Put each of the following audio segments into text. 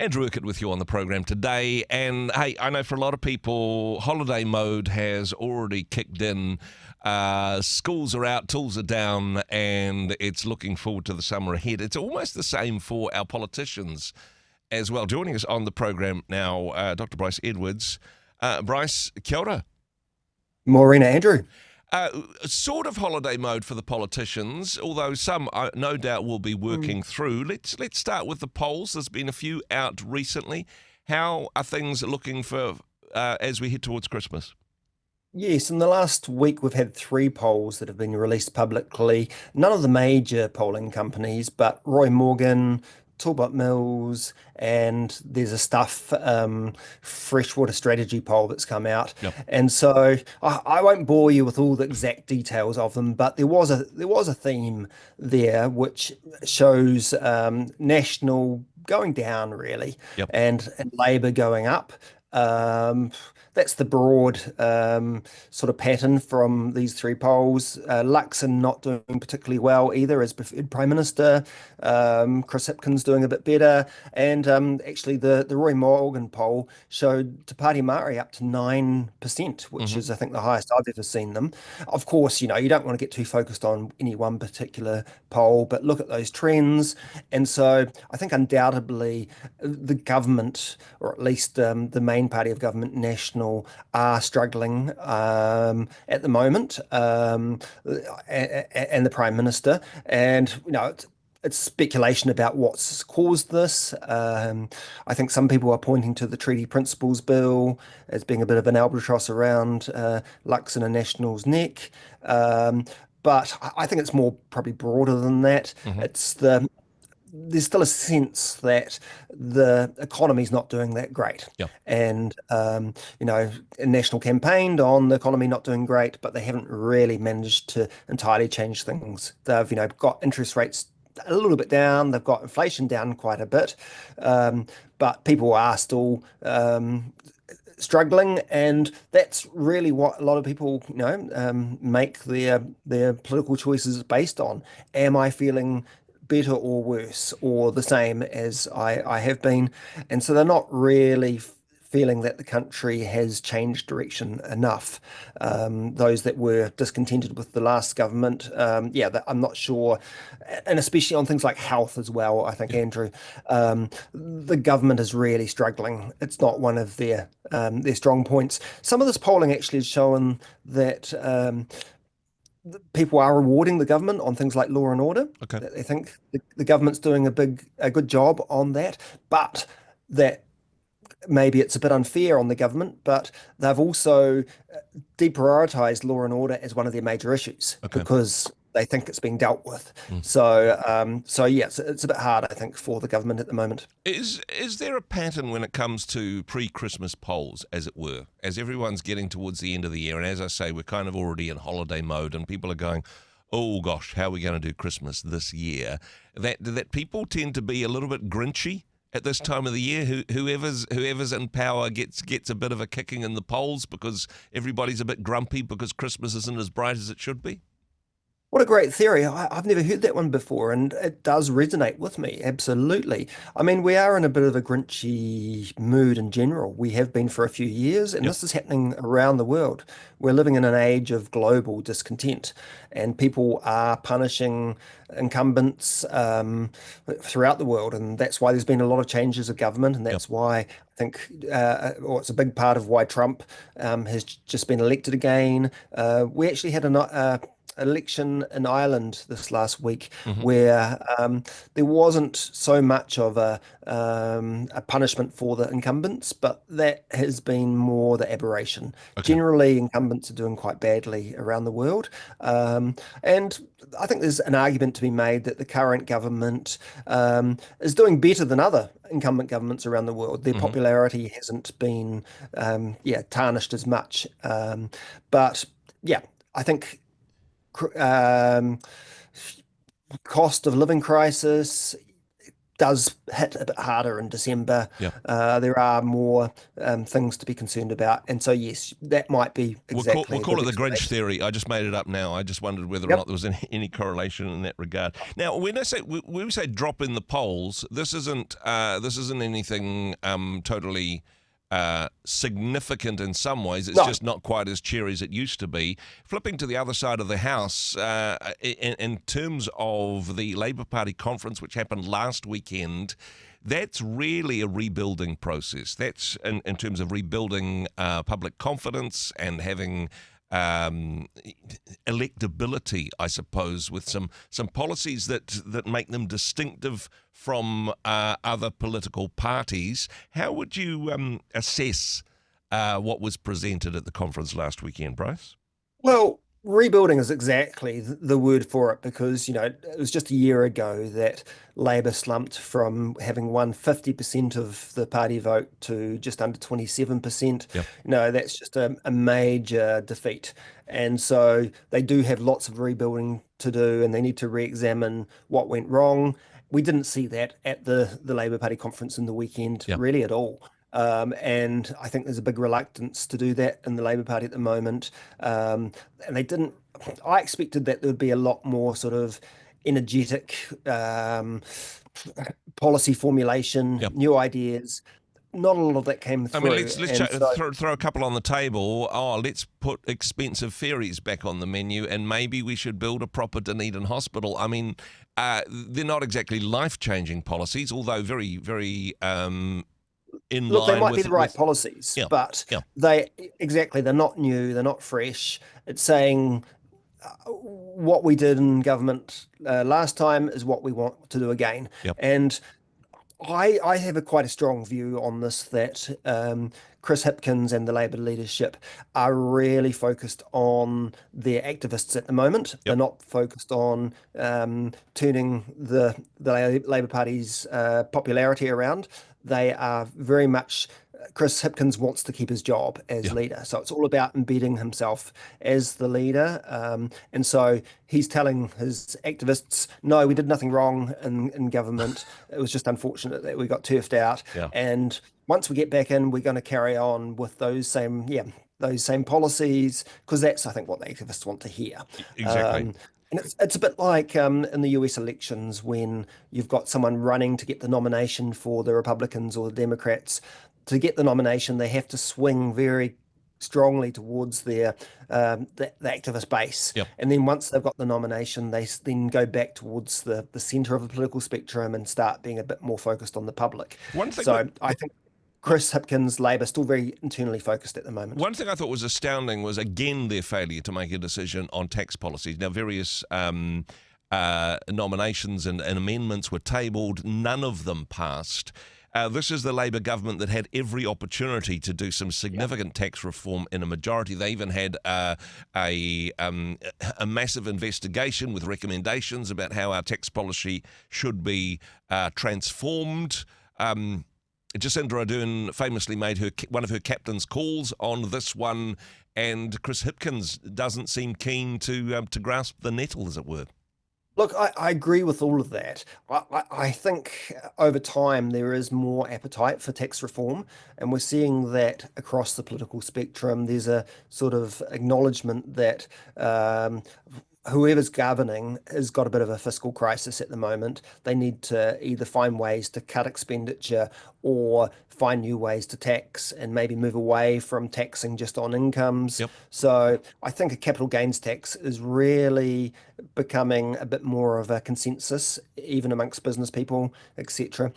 Andrew Urquhart with you on the program today. And hey, I know for a lot of people, holiday mode has already kicked in. Schools are out, tools are down, and it's looking forward to the summer ahead. It's almost the same for our politicians as well. Joining us on the program now, Dr. Bryce Edwards. Bryce, kia ora. Maureen, Andrew. Sort of holiday mode for the politicians, although some no doubt will be working through. Let's start with the polls. There's been a few out recently. How are things looking for as we head towards Christmas? Yes, in the last week we've had three polls that have been released publicly. None of the major polling companies, but Roy Morgan, Talbot Mills, and there's a Stuff freshwater strategy poll that's come out. Yep. And so I won't bore you with all the exact details of them, but there was a theme there which shows National going down really, Yep. and Labour going up. Um, that's the broad sort of pattern from these three polls. Luxon not doing particularly well either as Prime Minister. Chris Hipkins doing a bit better. And actually, the Roy Morgan poll showed Te Pāti Māori up to 9%, which Hmm. is, I think, the highest I've ever seen them. Of course, you don't want to get too focused on any one particular poll, but look at those trends. And so I think undoubtedly the government, or at least the main party of government, National, are struggling at the moment, and the Prime Minister. And it's speculation about what's caused this. I think some people are pointing to the Treaty Principles Bill as being a bit of an albatross around Luxon and National's neck. But I think it's more probably broader than that. Hmm. It's there's still a sense that the economy's not doing that great. Yeah. And, a national campaigned on the economy not doing great, but they haven't really managed to entirely change things. They've, got interest rates a little bit down. They've got inflation down quite a bit. But people are still struggling, and that's really what a lot of people, make their political choices based on. Am I feeling better or worse or the same as I have been? And so they're not really feeling that the country has changed direction enough. Those that were discontented with the last government, I'm not sure, and especially on things like health as well. I think, Yeah. Andrew, the government is really struggling. It's not one of their strong points. Some of this polling actually has shown that people are rewarding the government on things like law and order. Okay. That they think the government's doing a good job on that, but that maybe it's a bit unfair on the government, but they've also deprioritized law and order as one of their major issues Okay. because they think it's being dealt with. Mm. So yeah, it's a bit hard, I think, for the government at the moment. Is there a pattern when it comes to pre-Christmas polls, as it were, as everyone's getting towards the end of the year, and as I say, we're kind of already in holiday mode, and people are going, "Oh gosh, how are we going to do Christmas this year?" That people tend to be a little bit grinchy at this time of the year. Whoever's in power gets a bit of a kicking in the polls because everybody's a bit grumpy because Christmas isn't as bright as it should be. What a great theory. I've never heard that one before, and it does resonate with me. Absolutely. I mean, we are in a bit of a grinchy mood in general. We have been for a few years, and Yep. this is happening around the world. We're living in an age of global discontent, and people are punishing incumbents throughout the world. And that's why there's been a lot of changes of government, and Yep. that's why I think, or it's a big part of why Trump has just been elected again. We actually had a election in Ireland this last week Hmm. where there wasn't so much of a punishment for the incumbents, but that has been more the aberration. Okay. Generally, incumbents are doing quite badly around the world. And I think there's an argument to be made that the current government is doing better than other incumbent governments around the world. Their Hmm. popularity hasn't been, tarnished as much. But yeah, I think um, cost of living crisis, does hit a bit harder in December. Yeah. There are more things to be concerned about. And so, yes, that might be We'll exactly the call it the Grinch explanation. theory. I just made it up now. I just wondered whether or not Yep. there was any correlation in that regard. Now, when we say drop in the polls, this isn't anything totally significant in some ways. It's No. just not quite as cheery as it used to be. Flipping to the other side of the house, in terms of the Labour Party conference, which happened last weekend, that's really a rebuilding process. That's in terms of rebuilding public confidence and having electability, I suppose, with some policies that make them distinctive from other political parties. How would you assess what was presented at the conference last weekend, Bryce? Well, rebuilding is exactly the word for it because, it was just a year ago that Labour slumped from having won 50% of the party vote to just under 27%. Yep. That's just a major defeat. And so they do have lots of rebuilding to do and they need to re-examine what went wrong. We didn't see that at the Labour Party conference in the weekend, Yep. really at all. And I think there's a big reluctance to do that in the Labour Party at the moment. And they didn't, I expected that there would be a lot more sort of energetic policy formulation, Yep. new ideas. Not a lot of that came I mean, through. let's And so, throw a couple on the table. Oh, let's put expensive ferries back on the menu, and maybe we should build a proper Dunedin hospital. I mean, they're not exactly life-changing policies, although very, very in look, they line might be the right policies, yeah, but yeah, they're not new, they're not fresh. It's saying what we did in government last time is what we want to do again. yep, And I have quite a strong view on this that Chris Hipkins and the Labour leadership are really focused on their activists at the moment. They're yep. not focused on turning the Labour Party's popularity around. They are very much. Chris Hipkins wants to keep his job as Yeah. leader. So it's all about embedding himself as the leader. And so he's telling his activists, no, we did nothing wrong in government. It was just unfortunate that we got turfed out. Yeah. And once we get back in, we're going to carry on with those same policies, because that's, I think, what the activists want to hear. Exactly. And it's a bit like in the US elections when you've got someone running to get the nomination for the Republicans or the Democrats. To get the nomination, they have to swing very strongly towards the activist base. Yep. And then once they've got the nomination, they then go back towards the center of the political spectrum and start being a bit more focused on the public. One thing So I think Chris Hipkins, Labour, still very internally focused at the moment. One thing I thought was astounding was, again, their failure to make a decision on tax policies. Now, various nominations and amendments were tabled. None of them passed. This is the Labour government that had every opportunity to do some significant tax reform in a majority. They even had a massive investigation with recommendations about how our tax policy should be transformed. Jacinda Ardern famously made one of her captain's calls on this one, and Chris Hipkins doesn't seem keen to grasp the nettle, as it were. Look, I agree with all of that. I think over time there is more appetite for tax reform, and we're seeing that across the political spectrum. There's a sort of acknowledgement that whoever's governing has got a bit of a fiscal crisis at the moment. They need to either find ways to cut expenditure or find new ways to tax and maybe move away from taxing just on incomes. Yep. So I think a capital gains tax is really becoming a bit more of a consensus, even amongst business people, etc.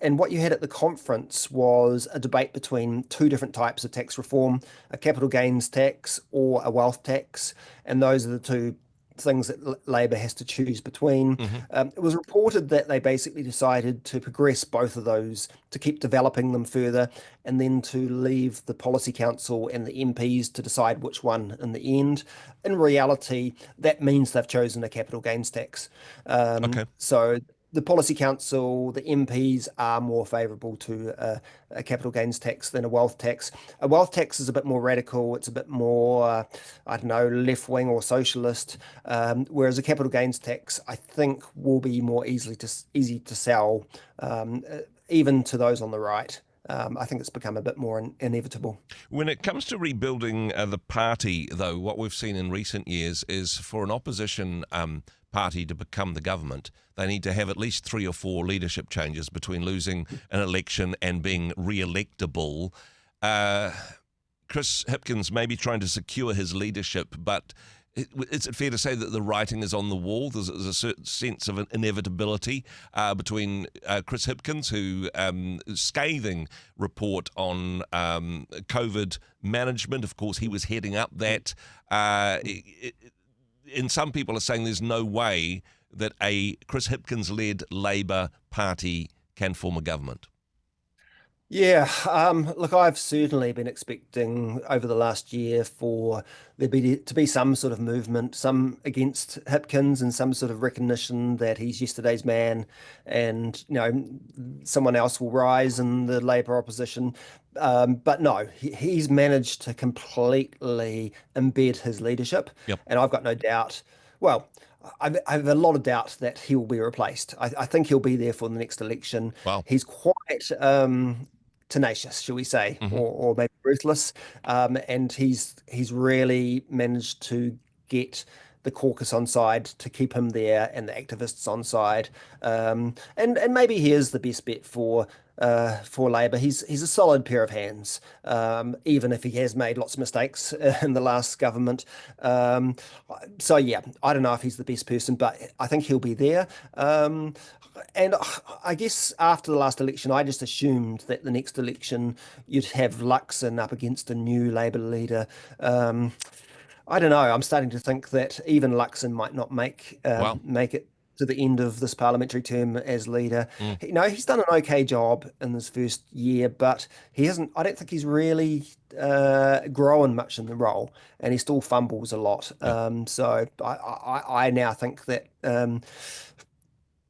And what you had at the conference was a debate between two different types of tax reform, a capital gains tax or a wealth tax. And those are the two things that Labour has to choose between. It was reported that they basically decided to progress both of those, to keep developing them further, and then to leave the Policy Council and the MPs to decide which one in the end. In reality, that means they've chosen a capital gains tax. Okay. So the Policy Council, the MPs are more favourable to a capital gains tax than a wealth tax. A wealth tax is a bit more radical. It's a bit more, I don't know, left wing or socialist. Whereas a capital gains tax, I think, will be more easy to sell, even to those on the right. I think it's become a bit more inevitable. When it comes to rebuilding the party, though, what we've seen in recent years is for an opposition party to become the government, they need to have at least 3 or 4 leadership changes between losing an election and being re-electable. Chris Hipkins may be trying to secure his leadership, but is it fair to say that the writing is on the wall? There's a certain sense of an inevitability between Chris Hipkins, who scathing report on COVID management. Of course, he was heading up that. And some people are saying there's no way that a Chris Hipkins-led Labour Party can form a government. Yeah, look, I've certainly been expecting over the last year for to be some sort of movement, some against Hipkins and some sort of recognition that he's yesterday's man, and someone else will rise in the Labour opposition. But no, he's managed to completely embed his leadership, Yep. and I've got no doubt. Well, I have a lot of doubt that he will be replaced. I think he'll be there for the next election. Wow. He's quite tenacious, shall we say, Mm-hmm. or maybe ruthless, and he's really managed to get the caucus on side to keep him there and the activists on side, and maybe he is the best bet for Labour. He's a solid pair of hands, even if he has made lots of mistakes in the last government. So yeah, I don't know if he's the best person, but I think he'll be there. And I guess after the last election, I just assumed that the next election you'd have Luxon up against a new Labour leader. I don't know. I'm starting to think that even Luxon might not make Wow. it to the end of this parliamentary term as leader. Mm. He's done an okay job in this first year, but he hasn't. I don't think he's really grown much in the role, and he still fumbles a lot. So I now think that.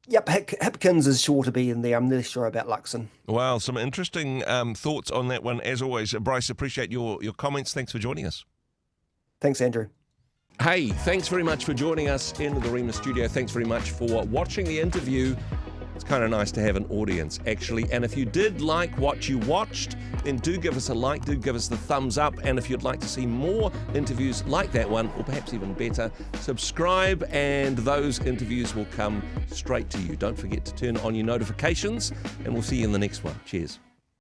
Yep, Hipkins is sure to be in there. I'm really sure about Luxon. Wow, some interesting thoughts on that one. As always, Bryce, appreciate your comments. Thanks for joining us. Thanks, Andrew. Hey, thanks very much for joining us in the Rhema studio. Thanks very much for watching the interview. It's kind of nice to have an audience, actually. And if you did like what you watched, then do give us a like, do give us the thumbs up. And if you'd like to see more interviews like that one, or perhaps even better, subscribe and those interviews will come straight to you. Don't forget to turn on your notifications, and we'll see you in the next one. Cheers.